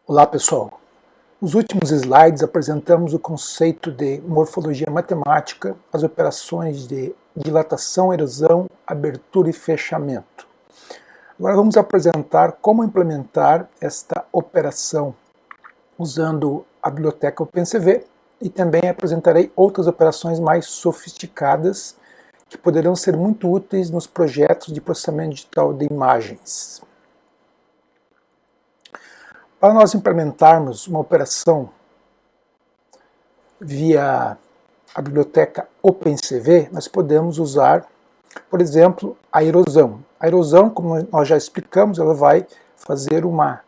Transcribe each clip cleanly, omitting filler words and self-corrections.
Olá pessoal, nos últimos slides apresentamos o conceito de morfologia matemática, as operações de dilatação, erosão, abertura e fechamento. Agora vamos apresentar como implementar esta operação usando a biblioteca OpenCV e também apresentarei outras operações mais sofisticadas que poderão ser muito úteis nos projetos de processamento digital de imagens. Para nós implementarmos uma operação via a biblioteca OpenCV, nós podemos usar, por exemplo, a erosão. A erosão, como nós já explicamos, ela vai fazer uma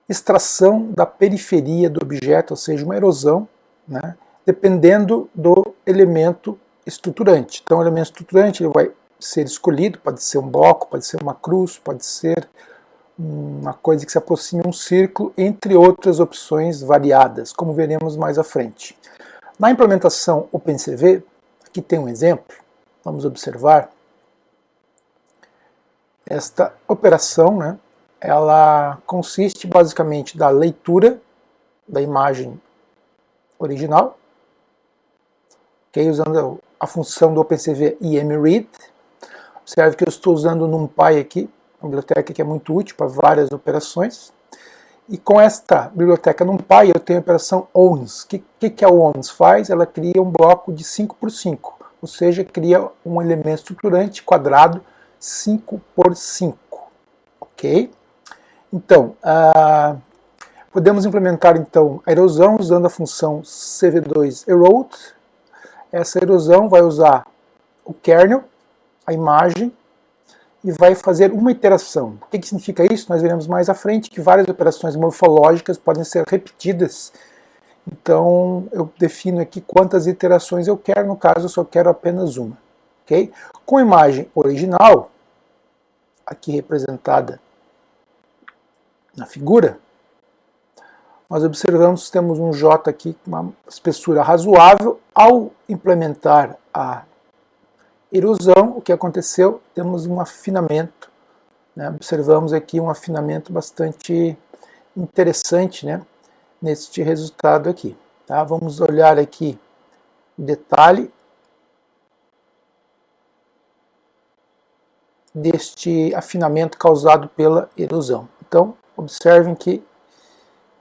extração da periferia do objeto, ou seja, uma erosão, né, dependendo do elemento estruturante. Então, o elemento estruturante ele vai ser escolhido, pode ser um bloco, pode ser uma cruz, pode ser uma coisa que se aproxime a um círculo, entre outras opções variadas, como veremos mais à frente. Na implementação OpenCV, aqui tem um exemplo, vamos observar. Esta operação, né, ela consiste basicamente da leitura da imagem original, okay, usando a função do OpenCV ImRead. Observe que eu estou usando o NumPy aqui, uma biblioteca que é muito útil para várias operações. E com esta biblioteca NumPy eu tenho a operação ONS. O que a ONS faz? Ela cria um bloco de 5 por 5, ou seja, cria um elemento estruturante quadrado 5 por 5. Ok? Então, podemos implementar então a erosão usando a função cv2erode. Essa erosão vai usar o kernel, a imagem, e vai fazer uma iteração. O que significa isso? Nós veremos mais à frente que várias operações morfológicas podem ser repetidas. Então, eu defino aqui quantas iterações eu quero, no caso eu só quero apenas uma. Okay? Com a imagem original, aqui representada na figura, nós observamos que temos um J aqui com uma espessura razoável. Ao implementar a erosão, o que aconteceu? Temos um afinamento, né? Observamos aqui um afinamento bastante interessante, né, neste resultado aqui. Tá? Vamos olhar aqui o detalhe deste afinamento causado pela erosão. Então, observem que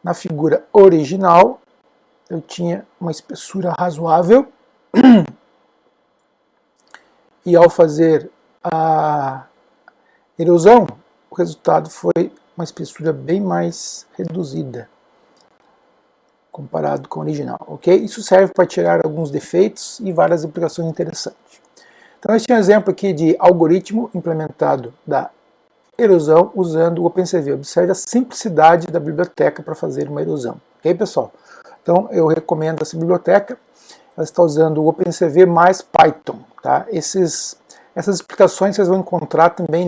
na figura original eu tinha uma espessura razoável e ao fazer a erosão, o resultado foi uma espessura bem mais reduzida comparado com o original, ok? Isso serve para tirar alguns defeitos e várias aplicações interessantes. Então este é um exemplo aqui de algoritmo implementado da erosão usando o OpenCV. Observe a simplicidade da biblioteca para fazer uma erosão, ok, pessoal? Então eu recomendo essa biblioteca. Ela está usando o OpenCV mais Python. Tá? Essas explicações vocês vão encontrar também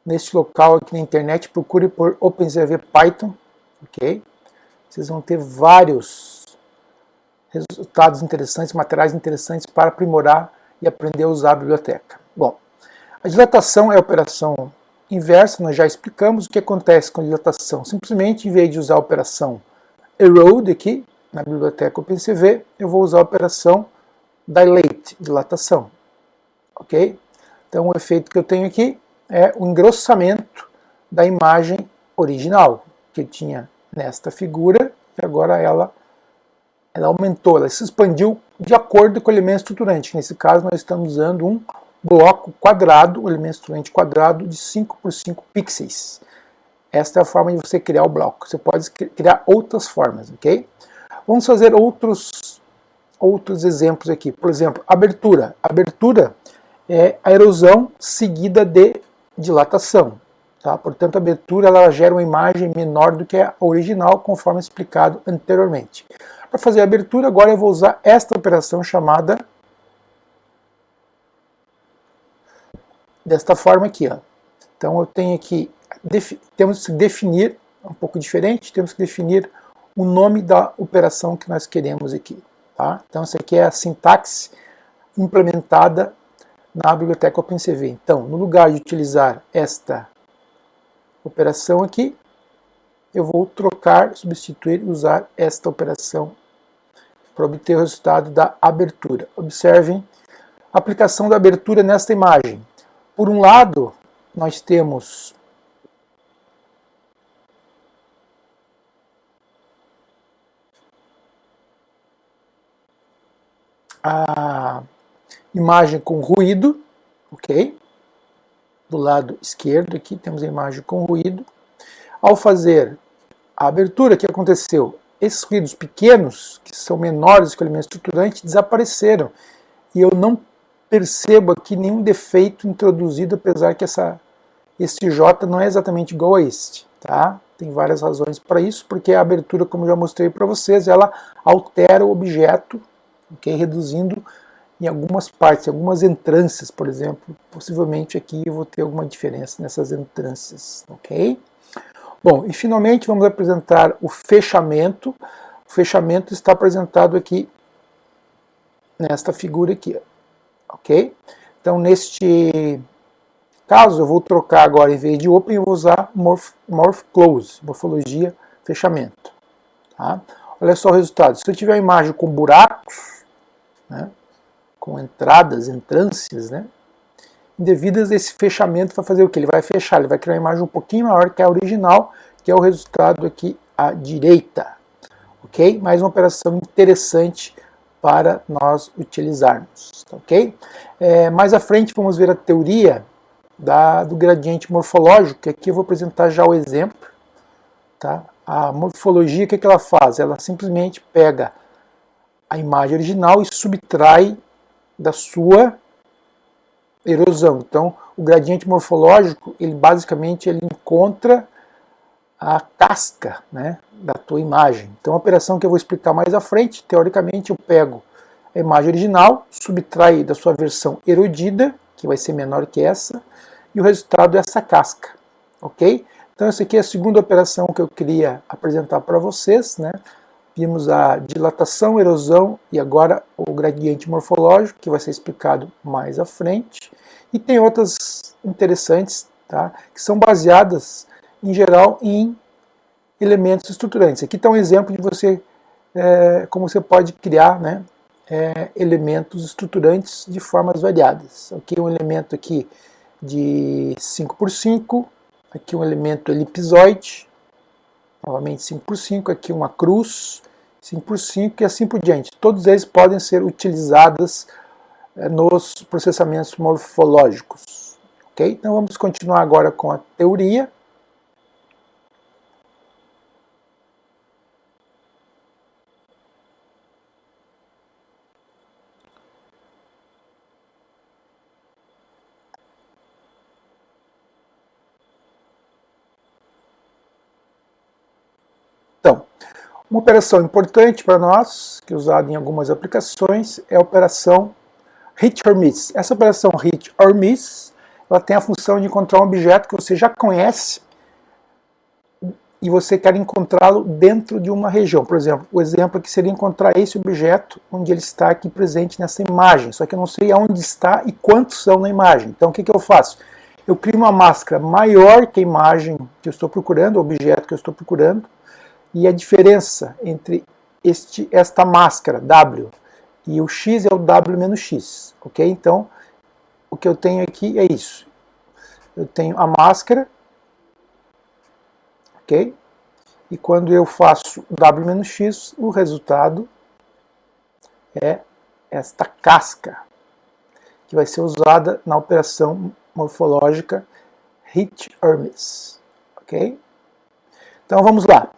neste local aqui na internet. Procure por OpenCV Python. Okay? Vocês vão ter vários resultados interessantes, materiais interessantes para aprimorar e aprender a usar a biblioteca. Bom, a dilatação é a operação inversa, nós já explicamos o que acontece com a dilatação. Simplesmente, em vez de usar a operação erode aqui, na biblioteca OpenCV, eu vou usar a operação dilate, dilatação. Ok? Então, o efeito que eu tenho aqui é o engrossamento da imagem original, que tinha nesta figura, e agora ela aumentou, ela se expandiu de acordo com o elemento estruturante. Nesse caso, nós estamos usando um bloco quadrado, um elemento estruturante quadrado de 5 por 5 pixels. Esta é a forma de você criar o bloco. Você pode criar outras formas, ok? Vamos fazer outros exemplos aqui. Por exemplo, abertura. Abertura é a erosão seguida de dilatação. Tá? Portanto, a abertura ela gera uma imagem menor do que a original, conforme explicado anteriormente. Para fazer a abertura, agora eu vou usar esta operação chamada desta forma aqui. Ó. Então, eu tenho aqui, temos que definir, um pouco diferente, temos que definir o nome da operação que nós queremos aqui. Tá? Então, essa aqui é a sintaxe implementada na biblioteca OpenCV. Então, no lugar de utilizar esta operação aqui, eu vou trocar, substituir e usar esta operação para obter o resultado da abertura. Observem a aplicação da abertura nesta imagem. Por um lado, nós temos a imagem com ruído, ok? Do lado esquerdo aqui temos a imagem com ruído. Ao fazer a abertura, o que aconteceu? Esses ruídos pequenos, que são menores que o elemento estruturante, desapareceram. E eu não percebo aqui nenhum defeito introduzido, apesar que esse J não é exatamente igual a este. Tá? Tem várias razões para isso, porque a abertura, como já mostrei para vocês, ela altera o objeto, okay? Reduzindo em algumas partes, algumas entrâncias, por exemplo. Possivelmente aqui eu vou ter alguma diferença nessas entrâncias. Ok? Bom, e finalmente vamos apresentar o fechamento. O fechamento está apresentado aqui nesta figura aqui, ok? Então, neste caso, eu vou trocar agora, em vez de open, eu vou usar morph close, morfologia fechamento. Tá? Olha só o resultado. Se eu tiver uma imagem com buracos, né, com entradas, entrâncias, né, indevidas, esse fechamento vai fazer o que? Ele vai fechar, ele vai criar uma imagem um pouquinho maior que a original, que é o resultado aqui à direita. Ok? Mais uma operação interessante para nós utilizarmos. Ok? Mais à frente vamos ver a teoria do gradiente morfológico, que aqui eu vou apresentar já o exemplo. Tá? A morfologia, o que ela faz? Ela simplesmente pega a imagem original e subtrai da sua erosão. Então, o gradiente morfológico, ele basicamente encontra a casca, né, da tua imagem. Então, a operação que eu vou explicar mais à frente, teoricamente eu pego a imagem original, subtrai da sua versão erodida, que vai ser menor que essa, e o resultado é essa casca, ok? Então, essa aqui é a segunda operação que eu queria apresentar para vocês, né? Vimos a dilatação, erosão e agora o gradiente morfológico, que vai ser explicado mais à frente. E tem outras interessantes, tá? Que são baseadas, em geral, em elementos estruturantes. Aqui está um exemplo de você, como você pode criar, né, elementos estruturantes de formas variadas. Aqui um elemento aqui de 5x5, aqui um elemento elipsoide, novamente 5x5, aqui uma cruz, 5x5 e assim por diante. Todos eles podem ser utilizados nos processamentos morfológicos. Ok? Então vamos continuar agora com a teoria. Então, uma operação importante para nós, que é usada em algumas aplicações, é a operação hit or miss. Essa operação hit or miss, ela tem a função de encontrar um objeto que você já conhece e você quer encontrá-lo dentro de uma região. Por exemplo, o exemplo aqui seria encontrar esse objeto onde ele está aqui presente nessa imagem, só que eu não sei aonde está e quantos são na imagem. Então o que eu faço? Eu crio uma máscara maior que a imagem que eu estou procurando, o objeto que eu estou procurando, e a diferença entre esta máscara, W, e o X é o W menos X, ok? Então, o que eu tenho aqui é isso. Eu tenho a máscara, ok? E quando eu faço W menos X, o resultado é esta casca, que vai ser usada na operação morfológica hit or miss, ok? Então, vamos lá.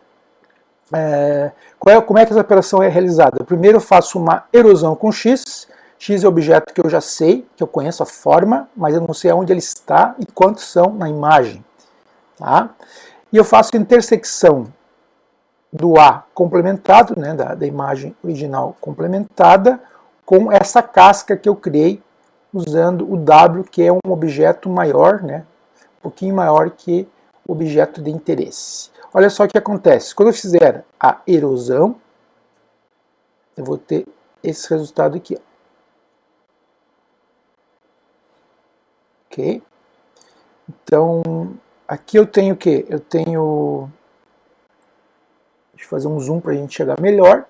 Como é que essa operação é realizada? Primeiro eu faço uma erosão com X. X é o objeto que eu já sei, que eu conheço a forma, mas eu não sei aonde ele está e quantos são na imagem. Tá? E eu faço intersecção do A complementado, né, da imagem original complementada, com essa casca que eu criei usando o W, que é um objeto maior, né, um pouquinho maior que o objeto de interesse. Olha só o que acontece. Quando eu fizer a erosão, eu vou ter esse resultado aqui. Ok? Então, aqui eu tenho o quê? Eu tenho Deixa eu fazer um zoom para a gente chegar melhor.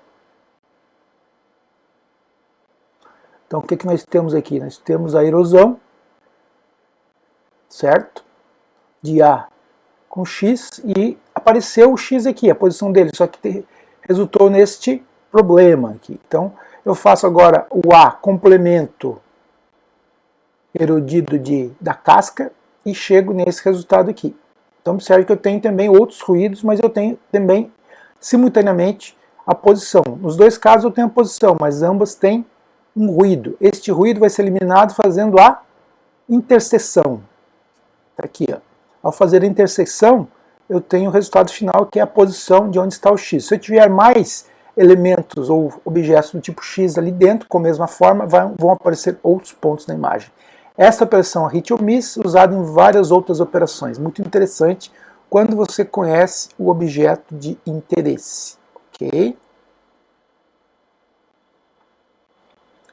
Então, o que nós temos aqui? Nós temos a erosão, certo? De A com X, e apareceu o X aqui, a posição dele, só que resultou neste problema aqui. Então, eu faço agora o A complemento erodido da casca e chego nesse resultado aqui. Então, observe que eu tenho também outros ruídos, mas eu tenho também, simultaneamente, a posição. Nos dois casos eu tenho a posição, mas ambas têm um ruído. Este ruído vai ser eliminado fazendo a interseção. Tá aqui, ó. Ao fazer a interseção, eu tenho o resultado final, que é a posição de onde está o X. Se eu tiver mais elementos ou objetos do tipo X ali dentro, com a mesma forma, vão aparecer outros pontos na imagem. Essa operação hit or miss, usada em várias outras operações. Muito interessante quando você conhece o objeto de interesse. Ok?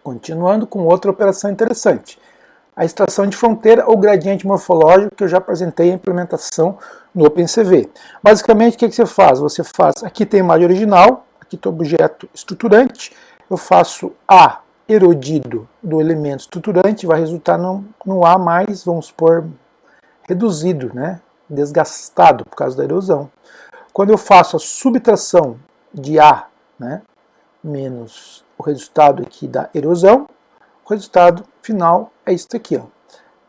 Continuando com outra operação interessante. A extração de fronteira ou gradiente morfológico, que eu já apresentei a implementação no OpenCV. Basicamente, o que você faz? Você faz, aqui tem a imagem original, aqui tem o objeto estruturante, eu faço A erodido do elemento estruturante, vai resultar no A mais, vamos supor, reduzido, né? Desgastado por causa da erosão. Quando eu faço a subtração de A, né, menos o resultado aqui da erosão, o resultado final é isso aqui, ó.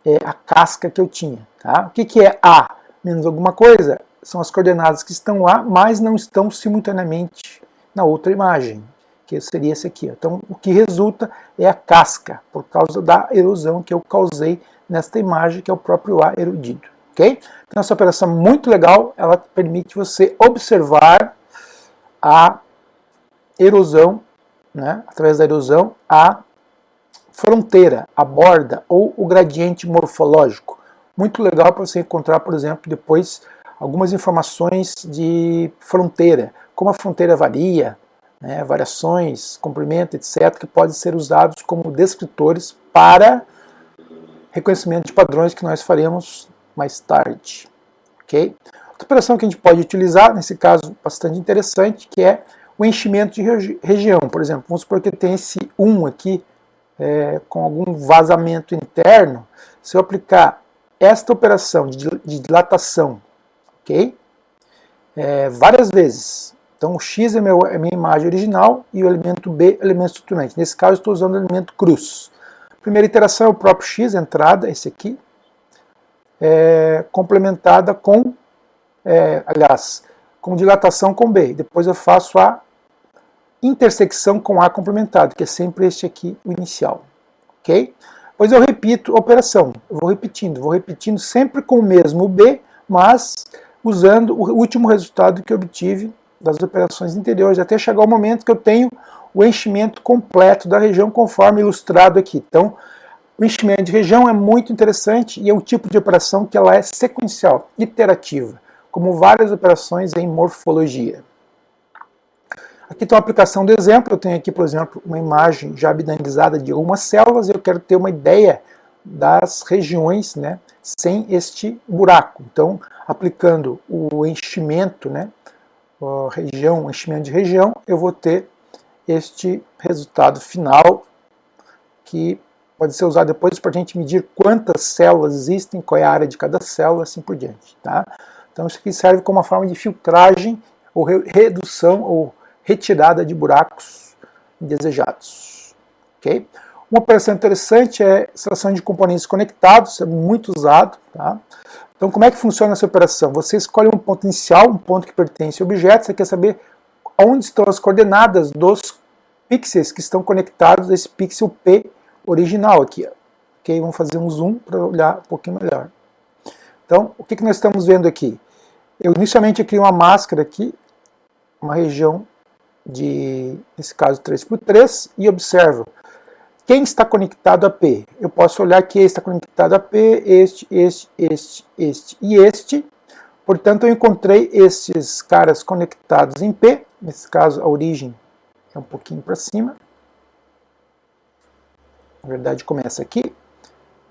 É a casca que eu tinha. Tá? O que é A menos alguma coisa? São as coordenadas que estão lá, mas não estão simultaneamente na outra imagem, que seria esse aqui. Ó. Então, o que resulta é a casca, por causa da erosão que eu causei nesta imagem, que é o próprio A erodido. Okay? Então, essa operação é muito legal, ela permite você observar a erosão, né? Através da erosão, a fronteira, a borda ou o gradiente morfológico. Muito legal para você encontrar, por exemplo, depois algumas informações de fronteira, como a fronteira varia, né, variações, comprimento, etc., que podem ser usados como descritores para reconhecimento de padrões que nós faremos mais tarde. Okay? Outra operação que a gente pode utilizar, nesse caso bastante interessante, que é o enchimento de região. Por exemplo, vamos supor que tem esse 1 aqui, com algum vazamento interno. Se eu aplicar esta operação de dilatação, ok? Várias vezes. Então o X é a minha imagem original e o elemento B é o elemento estruturante. Nesse caso eu estou usando o elemento cruz. Primeira iteração é o próprio X, a entrada, esse aqui, complementada com, com dilatação com B. Depois eu faço a intersecção com A complementado, que é sempre este aqui, o inicial. Ok? Depois eu repito a operação. Eu vou repetindo sempre com o mesmo B, mas usando o último resultado que eu obtive das operações anteriores, até chegar ao momento que eu tenho o enchimento completo da região, conforme ilustrado aqui. Então, o enchimento de região é muito interessante e é o tipo de operação que ela é sequencial, iterativa, como várias operações em morfologia. Aqui tem uma aplicação do exemplo, eu tenho aqui, por exemplo, uma imagem já binarizada de algumas células, e eu quero ter uma ideia das regiões, né, sem este buraco. Então, aplicando o enchimento, né, enchimento de região, eu vou ter este resultado final, que pode ser usado depois para a gente medir quantas células existem, qual é a área de cada célula, assim por diante. Tá? Então, isso aqui serve como uma forma de filtragem, ou redução, ou retirada de buracos indesejados. Okay? Uma operação interessante é a extração de componentes conectados, é muito usado. Tá? Então, como é que funciona essa operação? Você escolhe um ponto inicial, um ponto que pertence ao objeto, você quer saber onde estão as coordenadas dos pixels que estão conectados a esse pixel P original aqui. Okay? Vamos fazer um zoom para olhar um pouquinho melhor. Então, o que nós estamos vendo aqui? Eu inicialmente crio uma máscara aqui, uma região nesse caso 3x3, e observo quem está conectado a P. Eu posso olhar que está conectado a P, este e este. Portanto, eu encontrei esses caras conectados em P. Nesse caso, a origem é um pouquinho para cima. Na verdade, começa aqui.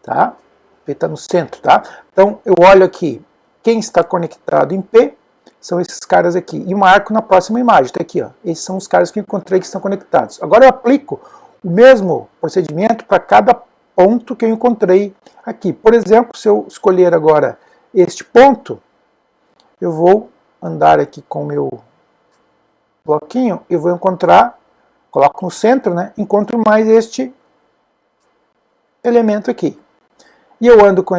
Tá? P está no centro. Tá? Então, eu olho aqui quem está conectado em P. são esses caras aqui. E marco na próxima imagem, está aqui, ó. Esses são os caras que eu encontrei que estão conectados. Agora eu aplico o mesmo procedimento para cada ponto que eu encontrei aqui. Por exemplo, se eu escolher agora este ponto, eu vou andar aqui com o meu bloquinho e vou encontrar, coloco no centro, né? Encontro mais este elemento aqui. E eu ando com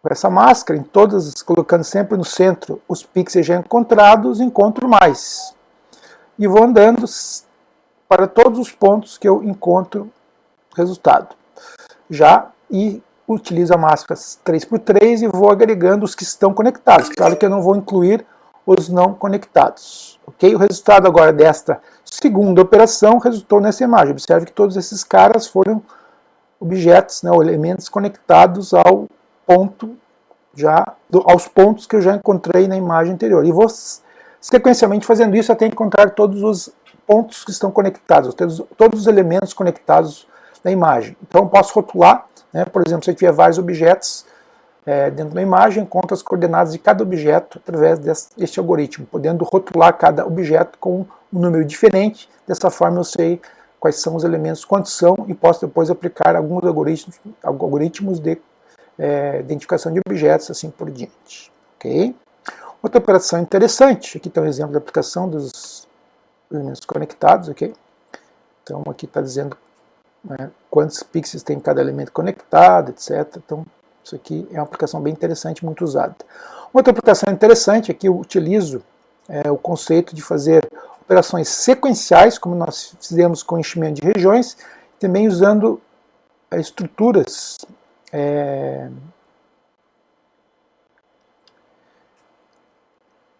com essa máscara, em todas, colocando sempre no centro os pixels já encontrados, encontro mais. E vou andando para todos os pontos que eu encontro resultado. E utilizo a máscara 3x3 e vou agregando os que estão conectados. Claro que eu não vou incluir os não conectados. Okay? O resultado agora desta segunda operação resultou nessa imagem. Observe que todos esses caras foram objetos, né, ou elementos conectados ao ponto aos pontos que eu já encontrei na imagem anterior. E vou sequencialmente fazendo isso até encontrar todos os pontos que estão conectados, todos os elementos conectados na imagem. Então eu posso rotular, né, por exemplo, se eu tiver vários objetos dentro da imagem, encontro as coordenadas de cada objeto através deste algoritmo, podendo rotular cada objeto com um número diferente. Dessa forma eu sei quais são os elementos, quantos são, e posso depois aplicar alguns algoritmos de identificação de objetos, assim por diante. Okay? Outra operação interessante, aqui está um exemplo de aplicação dos elementos conectados. Okay? Então aqui está dizendo, né, quantos pixels tem cada elemento conectado, etc. Então isso aqui é uma aplicação bem interessante, muito usada. Outra aplicação interessante é que eu utilizo o conceito de fazer operações sequenciais, como nós fizemos com enchimento de regiões, também usando estruturas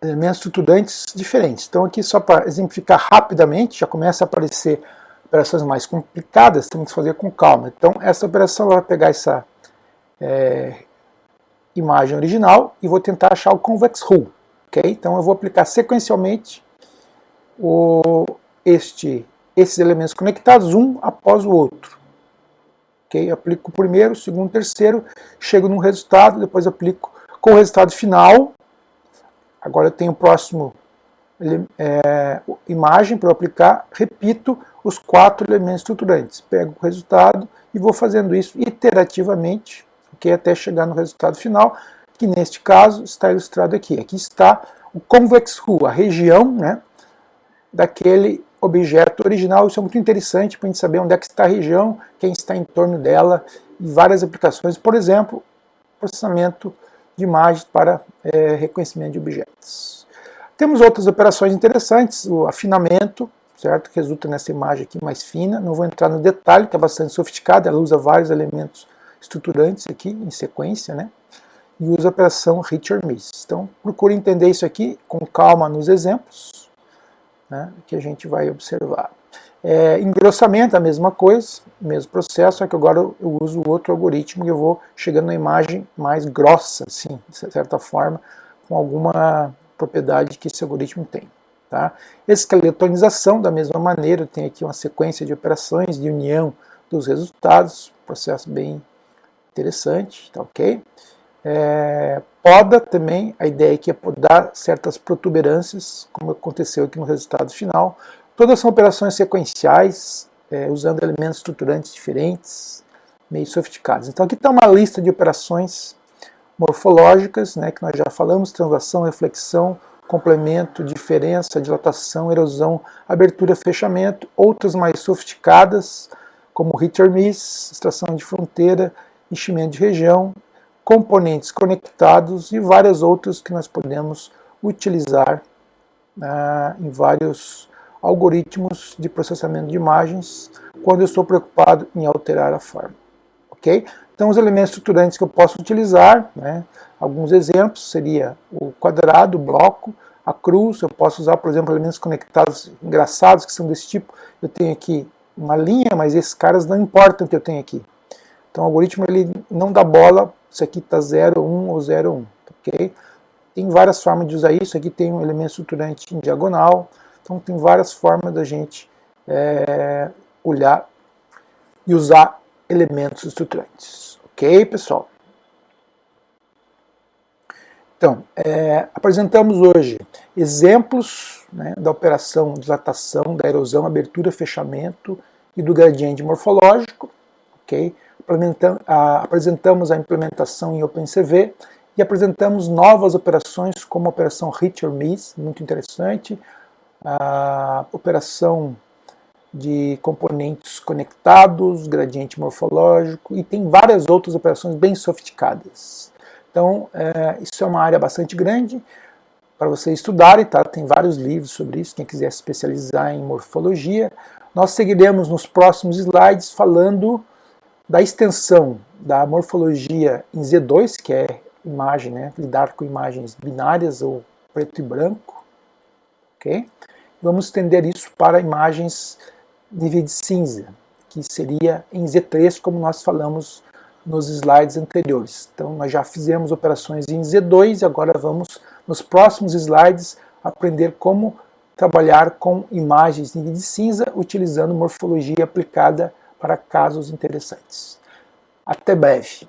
elementos estruturantes diferentes. Então aqui só para exemplificar rapidamente, já começa a aparecer operações mais complicadas, temos que fazer com calma. Então essa operação vai pegar essa imagem original e vou tentar achar o convex hull. Okay? Então eu vou aplicar sequencialmente esses elementos conectados, um após o outro. Okay? Aplico o primeiro, o segundo, o terceiro, chego num resultado, depois aplico com o resultado final. Agora eu tenho o próximo imagem para eu aplicar, repito os 4 elementos estruturantes. Pego o resultado e vou fazendo isso iterativamente, okay? Até chegar no resultado final, que neste caso está ilustrado aqui. Aqui está o convex hull, a região, né, daquele objeto original. Isso é muito interessante para a gente saber onde é que está a região, quem está em torno dela, e várias aplicações, por exemplo, processamento de imagens para reconhecimento de objetos. Temos outras operações interessantes, o afinamento, certo, que resulta nessa imagem aqui mais fina. Não vou entrar no detalhe, que é bastante sofisticado, ela usa vários elementos estruturantes aqui em sequência, né, e usa a operação hit or miss. Então procure entender isso aqui com calma nos exemplos, né, que a gente vai observar. Engrossamento, a mesma coisa, mesmo processo, só que agora eu uso o outro algoritmo e eu vou chegando na imagem mais grossa, assim, de certa forma, com alguma propriedade que esse algoritmo tem. Tá? Esqueletonização, da mesma maneira, eu tenho aqui uma sequência de operações de união dos resultados, processo bem interessante, tá ok? Poda também, a ideia aqui é podar certas protuberâncias, como aconteceu aqui no resultado final. Todas são operações sequenciais, usando elementos estruturantes diferentes, meio sofisticados. Então aqui está uma lista de operações morfológicas, né, que nós já falamos: translação, reflexão, complemento, diferença, dilatação, erosão, abertura, fechamento. Outras mais sofisticadas, como hit or miss, extração de fronteira, enchimento de região, componentes conectados e várias outras que nós podemos utilizar em vários algoritmos de processamento de imagens quando eu estou preocupado em alterar a forma. Okay? Então os elementos estruturantes que eu posso utilizar, né, alguns exemplos, seria o quadrado, o bloco, a cruz. Eu posso usar, por exemplo, elementos conectados engraçados que são desse tipo. Eu tenho aqui uma linha, mas esses caras não importam o que eu tenho aqui. Então o algoritmo ele não dá bola se aqui está 0, 1 ou 0, 1. Okay? Tem várias formas de usar isso. Aqui tem um elemento estruturante em diagonal. Então tem várias formas da gente olhar e usar elementos estruturantes. Ok, pessoal? Então, apresentamos hoje exemplos, né, da operação de dilatação, da erosão, abertura, fechamento e do gradiente morfológico. Okay? Apresentamos a implementação em OpenCV e apresentamos novas operações como a operação hit or miss, muito interessante, a operação de componentes conectados, gradiente morfológico, e tem várias outras operações bem sofisticadas. Então, isso é uma área bastante grande para vocês estudarem, tá? Tem vários livros sobre isso, quem quiser se especializar em morfologia. Nós seguiremos nos próximos slides falando da extensão da morfologia em Z2, que é imagem, né? Lidar com imagens binárias ou preto e branco. Okay? Vamos estender isso para imagens nível de cinza, que seria em Z3, como nós falamos nos slides anteriores. Então, nós já fizemos operações em Z2 e agora vamos, nos próximos slides, aprender como trabalhar com imagens nível de cinza, utilizando morfologia aplicada para casos interessantes. Até breve!